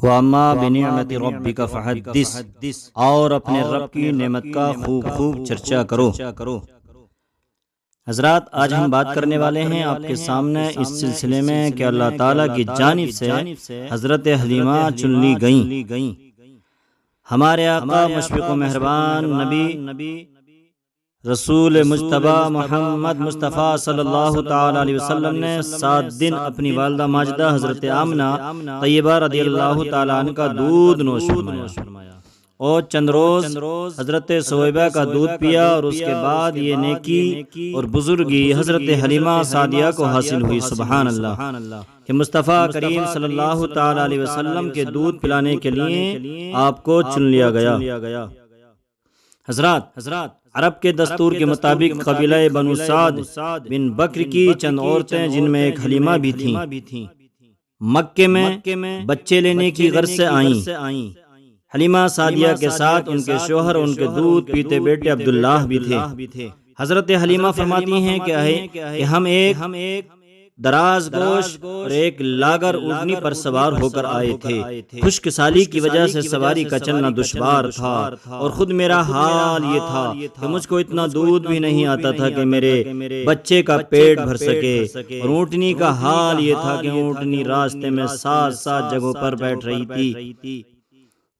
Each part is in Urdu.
وَأَمَّا بِنِعْمَةِ رَبِّكَ فَحَدِّثْ، اور اپنے رب کی نعمت کا خوب خوب چرچا کرو۔ حضرات، آج ہم بات کرنے والے ہیں آپ کے سامنے اس سلسلے میں کہ اللہ تعالیٰ کی جانب سے حضرت حلیمہ چن لی گئیں۔ ہمارے آقا مشفق و مہربان نبی رسول مجتبی محمد مصطفیٰ صلی اللہ تعالی علیہ وسلم نے 7 دن اپنی والدہ ماجدہ حضرت آمنہ طیبہ رضی اللہ تعالی عنہ کا دودھ نوش فرمایا اور چند روز حضرت ثویبہ کا دودھ پیا، اور اس کے بعد یہ نیکی اور بزرگی حضرت حلیمہ سعدیہ کو حاصل ہوئی۔ سبحان اللہ کہ مصطفیٰ کریم صلی اللہ تعالی علیہ وسلم کے دودھ پلانے کے لیے آپ کو چن لیا گیا۔ حضرات، عرب کے دستور کے مطابق قبیلہ بنو سعد بن بکر کی چند عورتیں، جن میں ایک حلیمہ بھی تھیں، مکے میں بچے لینے کی غرض سے آئیں۔ حلیمہ سعدیہ کے ساتھ ان کے شوہر، ان کے دودھ پیتے بیٹے عبداللہ بھی تھے۔ حضرت حلیمہ فرماتی ہیں کہ ہم ایک دراز گوش اور ایک لاغر اونٹنی پر سوار ہو کر آئے تھے۔ خشک سالی کی وجہ سے سواری کا چلنا دشوار تھا، اور خود میرا حال یہ تھا کہ مجھ کو اتنا دودھ بھی نہیں آتا تھا کہ میرے بچے کا پیٹ بھر سکے، اور اونٹنی کا حال یہ تھا کہ اونٹنی راستے میں 7 جگہوں پر بیٹھ رہی تھی۔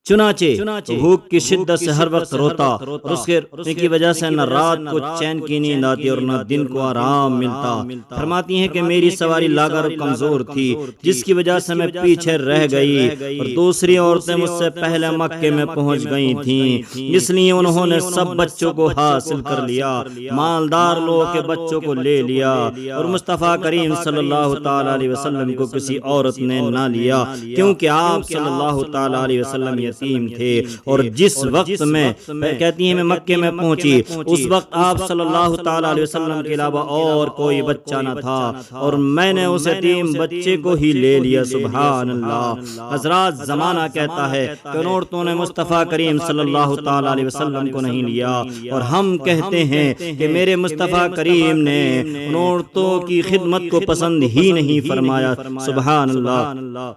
چنانچہ بھوک کی شدت سے ہر وقت روتا، اور اس کی وجہ سے نہ رات کو چین کی نیند آتی اور نہ دن کو آرام ملتا۔ فرماتی ہیں کہ میری سواری لاغر اور کمزور تھی، جس کی وجہ سے میں پیچھے رہ گئی، اور دوسری عورتیں مجھ سے پہلے مکے میں پہنچ گئی تھیں، اس لیے انہوں نے سب بچوں کو حاصل کر لیا، مالدار لوگوں کے بچوں کو لے لیا، اور مصطفیٰ کریم صلی اللہ تعالی علیہ وسلم کو کسی عورت نے نہ لیا، کیونکہ آپ صلی اللہ تعالی علیہ وسلم یتیم تھے۔ اور جس وقت میں کہتی ہیں میں مکے میں پہنچی، اس وقت آپ صلی اللہ تعالی علیہ وسلم کے علاوہ اور کوئی بچہ نہ تھا، اور میں نے اس یتیم بچے کو ہی لے لیا۔ سبحان اللہ۔ حضرات، زمانہ کہتا ہے کہ ان عورتوں نے مصطفیٰ کریم صلی اللہ تعالی علیہ وسلم کو نہیں لیا، اور ہم کہتے ہیں کہ میرے مصطفیٰ کریم نے ان عورتوں کی خدمت کو پسند ہی نہیں فرمایا۔ سبحان اللہ۔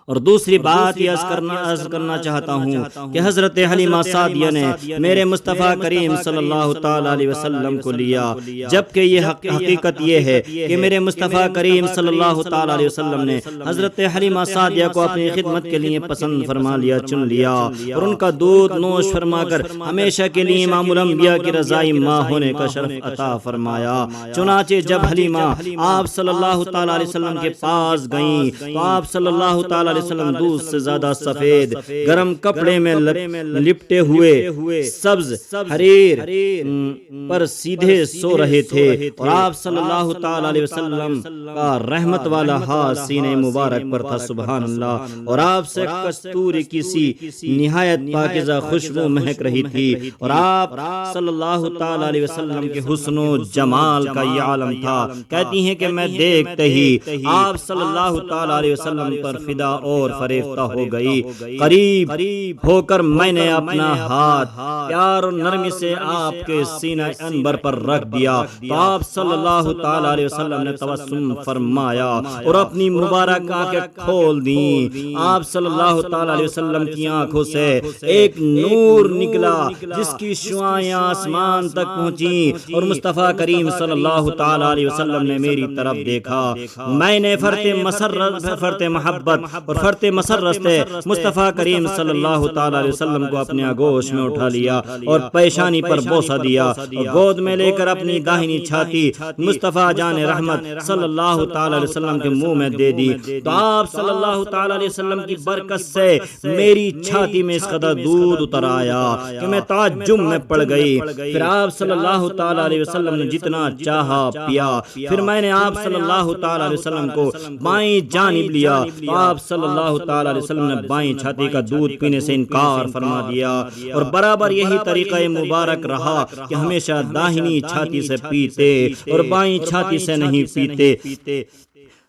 اور دوسری بات یہ عرض کرنا چاہتا ہوں کہ حضرت حلیمہ سعدیہ نے میرے مصطفیٰ کریم صلی اللہ تعالی علیہ وسلم کو لیا، جبکہ یہ حقیقت یہ ہے کہ میرے مصطفیٰ کریم صلی اللہ تعالی علیہ وسلم نے حضرت حلیمہ سعدیہ کو اپنی خدمت کے لیے پسند فرما لیا، چن لیا، اور ان کا دودھ نوش فرما کر ہمیشہ کے لیے امام الانبیاء کی رضائی ماں ہونے کا شرف عطا فرمایا۔ چنانچہ جب حلیمہ آپ صلی اللہ تعالی علیہ وسلم کے پاس گئیں تو آپ صلی اللہ تعالی وسلم دودھ سے زیادہ سفید گرم کپڑے میں لپٹے ہوئے سبز حریر پر سیدھے سو رہے تھے، اور آپ صلی اللہ تعالی علیہ وسلم کا رحمت والا ہاتھ سینے مبارک پر تھا۔ سبحان اللہ۔ اور آپ سے کستوری کی سی نہایت پاکیزہ خوشبو مہک رہی تھی، اور آپ صلی اللہ تعالی علیہ وسلم کے حسن و جمال کا یہ عالم تھا۔ کہتی ہیں کہ میں دیکھتے ہی آپ صلی اللہ تعالی علیہ وسلم پر فدا اور فریفتہ ہو گئی۔ قریب ہو کر میں نے اپنا ہاتھ پیار اور نرمی سے آپ کے سینہ انبر پر رکھ دیا، تو آپ صلی اللہ تعالی علیہ وسلم نے تبسم فرمایا اور اپنی مبارک آنکھیں کھول دیں۔ آپ صلی اللہ تعالی علیہ وسلم کی آنکھوں سے ایک نور نکلا جس کی شعاعیں آسمان تک پہنچی، اور مصطفیٰ کریم صلی اللہ تعالی علیہ وسلم نے میری طرف دیکھا۔ میں نے فرط محبت اور فرط مسرت سے مصطفیٰ کریم صلی اللہ تعالی علیہ وسلم کو اپنے آغوش میں اٹھا لیا اور پیشانی پر بوسہ دیا، اور گود میں لے کر اپنی داہنی چھاتی مصطفیٰ جان رحمت صلی اللہ تعالی علیہ وسلم کے منہ میں دے دی، تو آپ صلی اللہ تعالی علیہ وسلم کی برکت سے میری چھاتی میں اس قدر دودھ اتر آیا کہ میں تعجب میں پڑ گئی۔ پھر آپ صلی اللہ تعالی علیہ وسلم نے جتنا چاہا پیا۔ پھر میں نے آپ صلی اللہ تعالی علیہ وسلم کو بائیں جانب لیا، تو آپ صلی اللہ تعالی علیہ وسلم نے بائیں چھاتی کا دودھ پینے سے انکار فرما دیا، اور برابر یہی طریقہ مبارک رہا کہ ہمیشہ داہنی چھاتی سے پیتے اور بائیں چھاتی سے نہیں پیتے۔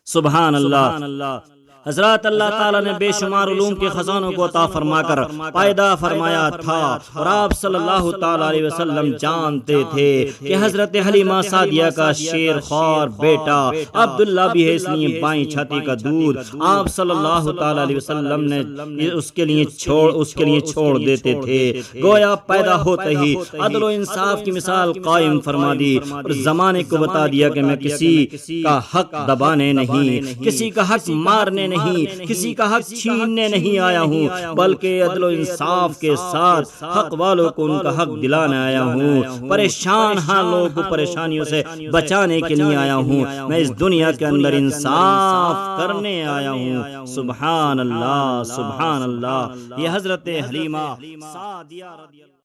سبحان اللہ۔ حضرات اللہ تعالیٰ نے بے شمار علوم کے خزانوں کو عطا فرما کر پیدا فرمایا تھا، اور آپ صلی اللہ تعالیٰ علیہ وسلم جانتے تھے کہ حضرت حلیمہ سعدیہ کا شیر خوار بیٹا عبداللہ بھی ہے، اس لیے بائیں چھاتی کا دودھ آپ صلی اللہ تعالیٰ علیہ وسلم نے اس کے لیے چھوڑ دیتے تھے۔ گویا پیدا ہوتے ہی عدل و انصاف کی مثال قائم فرما دی اور زمانے کو بتا دیا کہ میں کسی کا حق دبانے نہیں، کسی کا حق مارنے نہیں، کسی کا حق چھیننے نہیں آیا ہوں، بلکہ عدل و انصاف کے ساتھ حق والوں کو ان کا حق دلانے آیا ہوں، پریشان لوگوں کو پریشانیوں سے بچانے کے لیے آیا ہوں، میں اس دنیا کے اندر انصاف کرنے آیا ہوں۔ سبحان اللہ، سبحان اللہ۔ یہ حضرت حلیمہ سعدیہ رضی اللہ